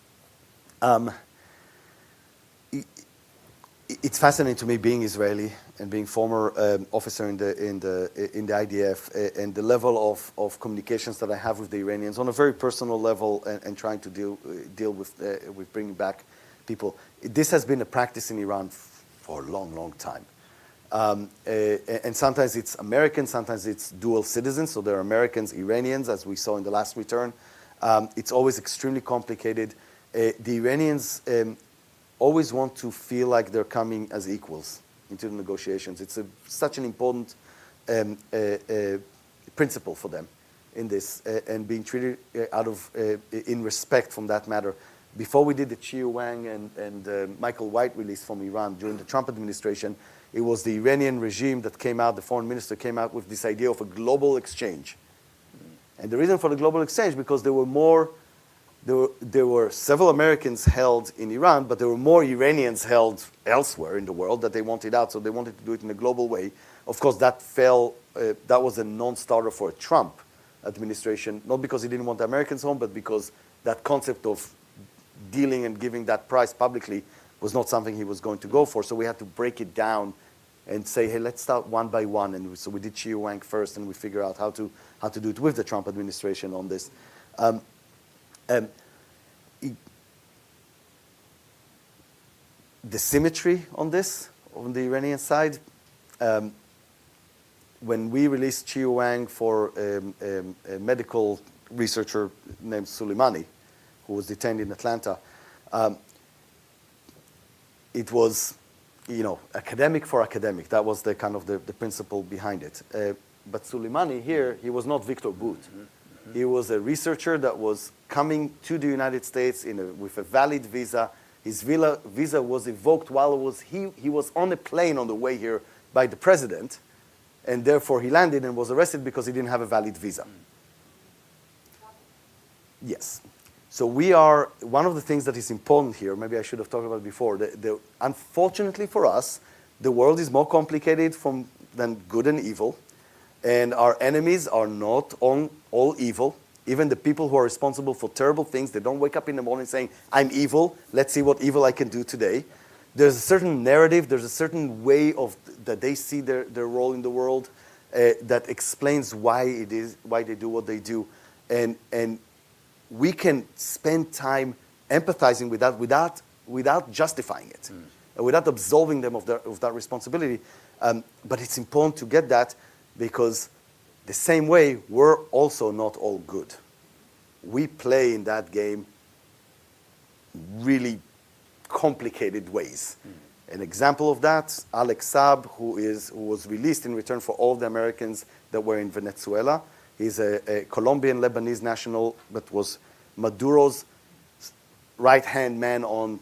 it's fascinating to me being Israeli and being former officer in the IDF and the level of communications that I have with the Iranians on a very personal level and trying to deal with bringing back people. This has been a practice in Iran for a long, long time. And sometimes it's American, sometimes it's dual citizens, so there are Americans, Iranians, as we saw in the last return. It's always extremely complicated. The Iranians always want to feel like they're coming as equals into the negotiations. It's such an important principle for them in this, and being treated in respect from that matter. Before we did the Chiu Wang and Michael White release from Iran during the Trump administration, it was the Iranian regime that came out, the foreign minister came out with this idea of a global exchange. And the reason for the global exchange, because there were several Americans held in Iran, but there were more Iranians held elsewhere in the world that they wanted out, so they wanted to do it in a global way. Of course, that was a non-starter for a Trump administration, not because he didn't want the Americans home, but because that concept of dealing and giving that price publicly was not something he was going to go for. So we had to break it down and say, hey, let's start one by one. And so we did Chiu Wang first, and we figure out how to do it with the Trump administration on this. The symmetry on this, on the Iranian side, when we released Chiu Wang for a medical researcher named Soleimani, who was detained in Atlanta, it was, academic for academic. That was the kind of the principle behind it. But Soleimani here, he was not Victor Bout. He was a researcher that was coming to the United States with a valid visa. His visa was invoked while he was on a plane on the way here by the president, and therefore he landed and was arrested because he didn't have a valid visa. Yes. So one of the things that is important here, maybe I should have talked about it before, unfortunately for us, the world is more complicated than good and evil. And our enemies are not all evil. Even the people who are responsible for terrible things, they don't wake up in the morning saying, I'm evil, let's see what evil I can do today. There's a certain narrative, there's a certain way that they see their role in the world that explains why they do what they do. And we can spend time empathizing with that without justifying it, without absolving them of that responsibility. But it's important to get that, because the same way, we're also not all good. We play in that game really complicated ways. An example of that, Alex Saab, who was released in return for all the Americans that were in Venezuela. He's a Colombian Lebanese national, but was Maduro's right-hand man on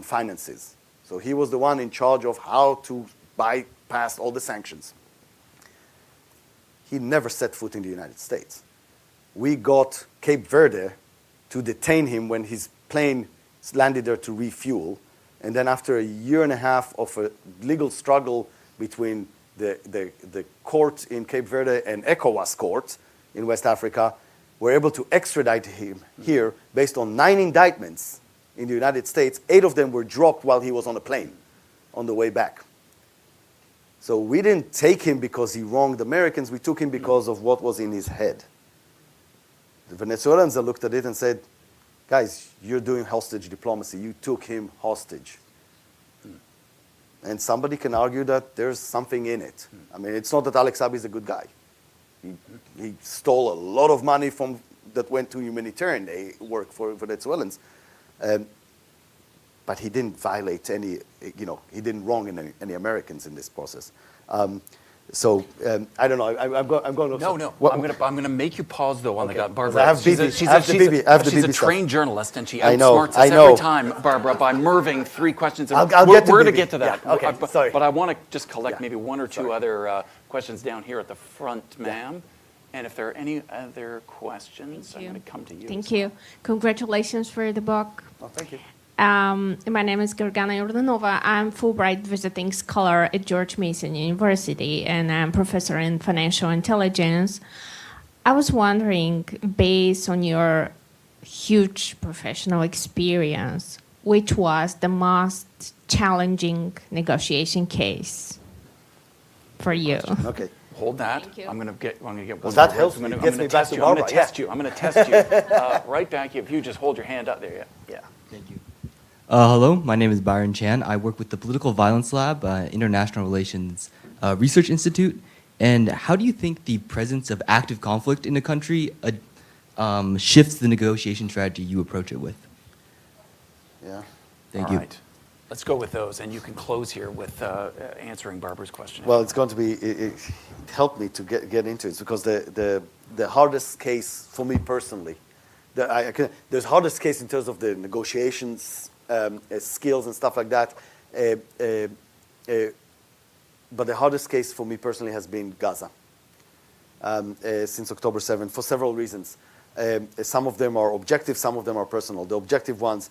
finances. So he was the one in charge of how to bypass all the sanctions. He never set foot in the United States. We got Cape Verde to detain him when his plane landed there to refuel. And then after a year and a half of a legal struggle between the court in Cape Verde and ECOWAS court in West Africa, we're able to extradite him here based on 9 indictments in the United States. 8 of them were dropped while he was on a plane on the way back. So we didn't take him because he wronged Americans. We took him because of what was in his head. The Venezuelans looked at it and said, guys, you're doing hostage diplomacy. You took him hostage. And somebody can argue that there's something in it. I mean, it's not that Alex Saab is a good guy. He stole a lot of money that went to humanitarian work for Venezuelans. But he didn't violate any, he didn't wrong any Americans in this process. I don't know. I'm going to. No. I'm going to make you pause though on the Barbara. I have She's a trained journalist, and she outsmarts us every time, Barbara, by merving 3 questions. We're going to get to that. Yeah, okay, sorry. But I want to just collect maybe 1 or 2 other questions down here at the front, ma'am. And if there are any other questions, I'm going to come to you. Thank you. Congratulations for the book. Oh, thank you. My name is Gergana Jordanova. I'm Fulbright visiting scholar at George Mason University, and I'm professor in financial intelligence. I was wondering, based on your huge professional experience, which was the most challenging negotiation case for you? Okay. Hold that. Thank you. I'm going to get one. That helps me. I'm It going gets to me back test to you. I'm Barbara. going to test you. I'm going to test you. Right back. If you just hold your hand up there. Yeah. Thank you. Hello, my name is Byron Chan. I work with the Political Violence Lab, International Relations Research Institute. And how do you think the presence of active conflict in a country shifts the negotiation strategy you approach it with? Yeah. Thank All you. right. Let's go with those, and you can close here with answering Barbara's question. Well, it's going to be, it helped me to get into it because the hardest case for me personally, there's hardest case in terms of the negotiations, skills and stuff like that. But the hardest case for me personally has been Gaza since October 7th for several reasons. Some of them are objective, some of them are personal. The objective ones,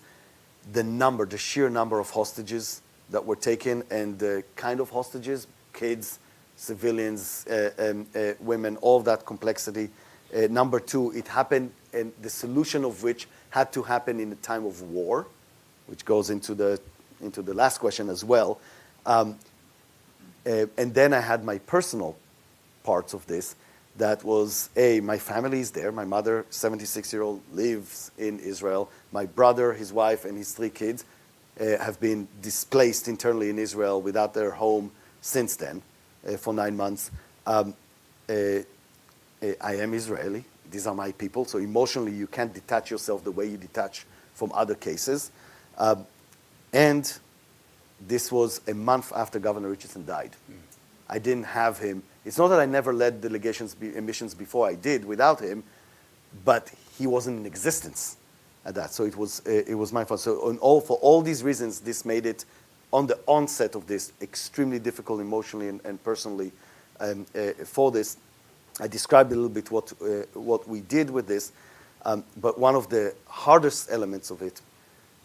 the sheer number of hostages that were taken and the kind of hostages, kids, civilians, women, all of that complexity. Number 2, it happened, and the solution of which had to happen in a time of war, which goes into the last question as well. And then I had my personal parts of this. That was, my family is there. My mother, 76-year-old, lives in Israel. My brother, his wife, and his 3 kids have been displaced internally in Israel without their home since then for 9 months. I am Israeli. These are my people. So emotionally, you can't detach yourself the way you detach from other cases. And this was a month after Governor Richardson died. I didn't have him. It's not that I never led delegations missions before. I did without him, but he wasn't in existence at that. So it was my fault. So for all these reasons, this made it on the onset of this extremely difficult emotionally and personally for this. I described a little bit what we did with this, but one of the hardest elements of it,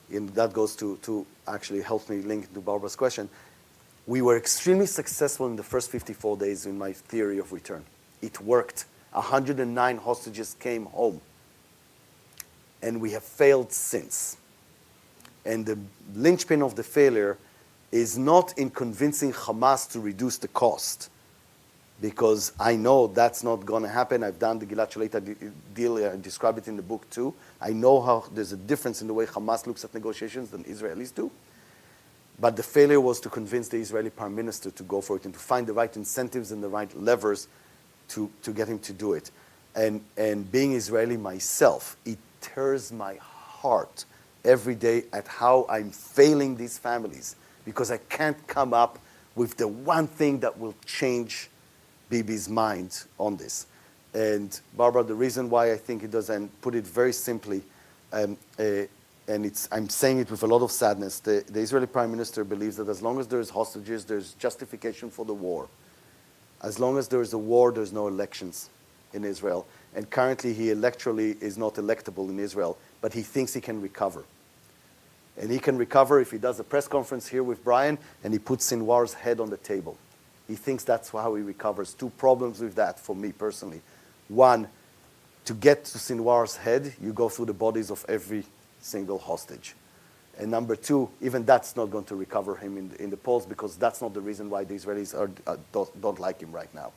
and that goes to actually help me link to Barbara's question. We were extremely successful in the first 54 days in my theory of return. It worked. 109 hostages came home. And we have failed since. And the linchpin of the failure is not in convincing Hamas to reduce the cost, because I know that's not going to happen. I've done the Gilad Shalit deal. I describe it in the book too. I know how there's a difference in the way Hamas looks at negotiations than Israelis do. But the failure was to convince the Israeli prime minister to go for it and to find the right incentives and the right levers to get him to do it. And being Israeli myself, it tears my heart every day at how I'm failing these families because I can't come up with the one thing that will change Bibi's mind on this. And Barbara, the reason why I think it does, and put it very simply, and I'm saying it with a lot of sadness, the Israeli Prime Minister believes that as long as there's hostages, there's justification for the war. As long as there is a war, there's no elections in Israel. And currently, he electorally is not electable in Israel, but he thinks he can recover. And he can recover if he does a press conference here with Brian and he puts Sinwar's head on the table. He thinks that's how he recovers. Two problems with that for me personally. One, to get to Sinwar's head, you go through the bodies of every single hostage. And number two, even that's not going to recover him in the polls, because that's not the reason why the Israelis don't like him right now.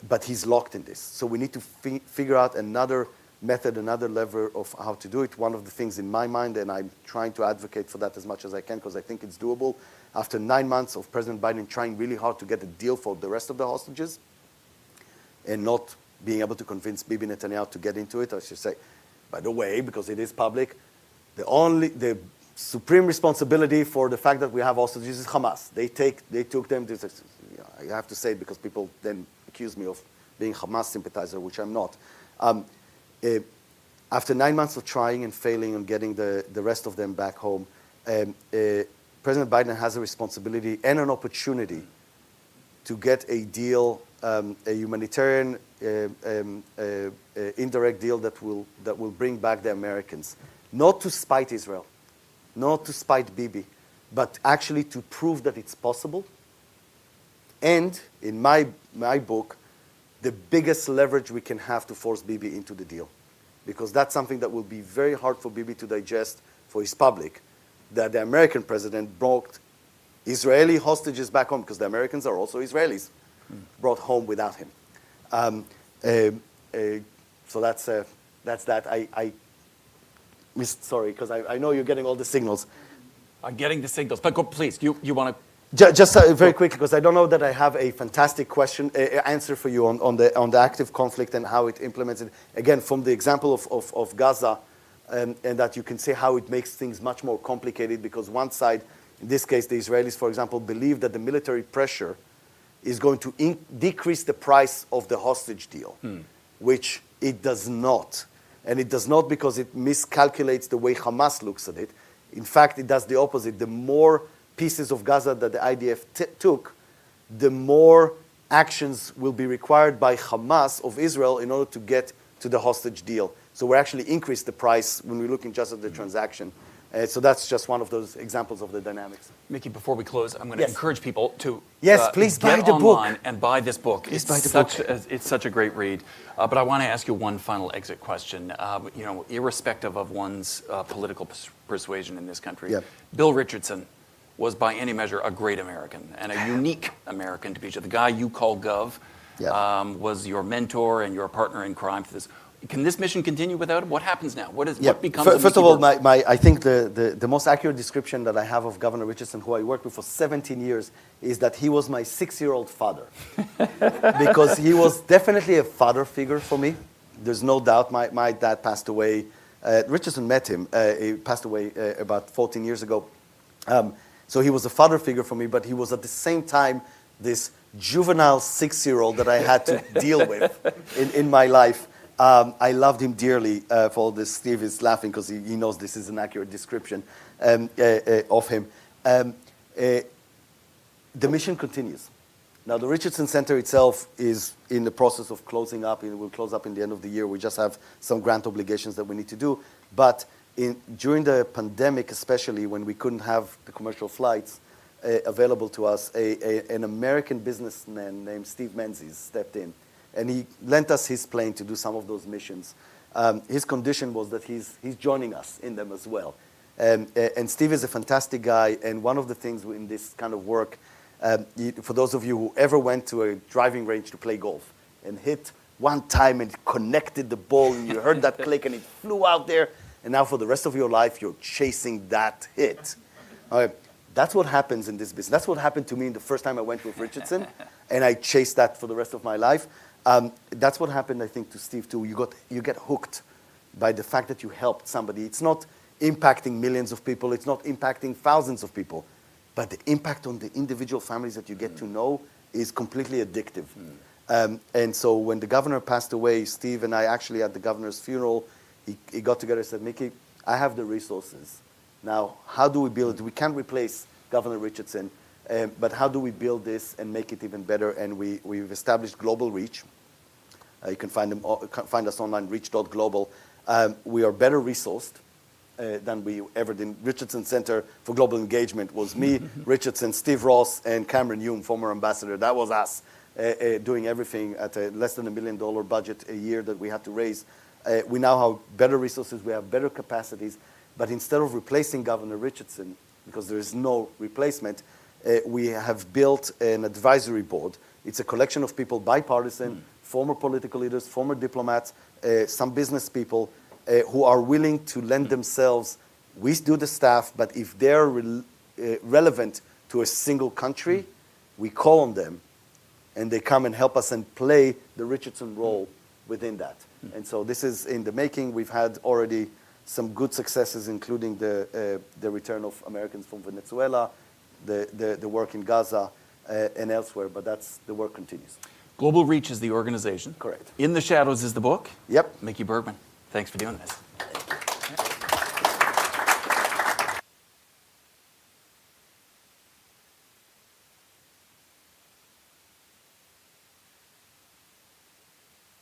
But he's locked in this. So we need to figure out another method, another lever of how to do it. One of the things in my mind, and I'm trying to advocate for that as much as I can because I think it's doable, after 9 months of President Biden trying really hard to get a deal for the rest of the hostages and not being able to convince Bibi Netanyahu to get into it, I should say, by the way, because it is public, the supreme responsibility for the fact that we have hostages is Hamas. They took them to, I have to say it because people then accuse me of being Hamas sympathizer, which I'm not. After 9 months of trying and failing and getting the rest of them back home, President Biden has a responsibility and an opportunity to get a deal, a humanitarian indirect deal that will bring back the Americans. Not to spite Israel, not to spite Bibi, but actually to prove that it's possible. And in my book, the biggest leverage we can have to force Bibi into the deal. Because that's something that will be very hard for Bibi to digest for his public, that the American president brought Israeli hostages back home, because the Americans are also Israelis, brought home without him. So that's that. I missed, sorry, because I know you're getting all the signals. I'm getting the signals, but go, please, you want to? Just very quickly, because I don't know that I have a fantastic answer for you on the active conflict and how it implements it. Again, from the example of Gaza, and that you can see how it makes things much more complicated, because one side, in this case the Israelis, for example, believe that the military pressure is going to decrease the price of the hostage deal, which it does not. And it does not because it miscalculates the way Hamas looks at it. In fact, it does the opposite. The more pieces of Gaza that the IDF took, the more actions will be required by Hamas of Israel in order to get to the hostage deal. So we actually increase the price when we're looking just at the transaction. So that's just one of those examples of the dynamics. Mickey, before we close, I'm going to encourage people to please get buy the online book and buy this book. Please buy the book. It's such a great read. But I want to ask you one final exit question. Irrespective of one's political persuasion in this country, Bill Richardson was by any measure a great American and a unique American to be. The guy you call Gov was your mentor and your partner in crime for this. Can this mission continue without him? What happens now? What becomes of First of Mickey all, Bergman? I think the most accurate description that I have of Governor Richardson, who I worked with for 17 years, is that he was my 6-year-old father. Because he was definitely a father figure for me. There's no doubt. My dad passed away. Richardson met him. He passed away about 14 years ago. So he was a father figure for me, but he was at the same time this juvenile 6-year-old that I had to deal with in my life. I loved him dearly for all this. Steve is laughing because he knows this is an accurate description of him. The mission continues. Now, the Richardson Center itself is in the process of closing up. It will close up in the end of the year. We just have some grant obligations that we need to do. But during the pandemic, especially when we couldn't have the commercial flights available to us, an American businessman named Steve Menzies stepped in. And he lent us his plane to do some of those missions. His condition was that he's joining us in them as well. And Steve is a fantastic guy. And one of the things in this kind of work, for those of you who ever went to a driving range to play golf and hit one time and connected the ball and you heard that click and it flew out there, and now for the rest of your life you're chasing that hit. That's what happens in this business. That's what happened to me the first time I went with Richardson, and I chased that for the rest of my life. That's what happened, I think, to Steve too. You get hooked by the fact that you helped somebody. It's not impacting millions of people. It's not impacting thousands of people. but the impact on the individual families that you get to know is completely addictive. And so when the governor passed away, Steve and I actually at the governor's funeral, he got together and said, Mickey, I have the resources. Now, how do we build it? We can't replace Governor Richardson, but how do we build this and make it even better? And we've established global reach. You can find us online, reach.global. We are better resourced than we ever did. Richardson Center for Global Engagement was me, Richardson, Steve Ross, and Cameron Hume, former ambassador. That was us doing everything at a less than $1 million budget a year that we had to raise. We now have better resources, we have better capacities, but instead of replacing Governor Richardson, because there is no replacement, we have built an advisory board. It's a collection of people, bipartisan, former political leaders, former diplomats, some business people who are willing to lend themselves. We do the staff, but if they're relevant to a single country, we call on them and they come and help us and play the Richardson role within that. And so this is in the making. We've had already some good successes, including the return of Americans from Venezuela, the work in Gaza and elsewhere, but the work continues. Global Reach is the organization. Correct. In the Shadows is the book. Yep. Mickey Bergman, thanks for doing this.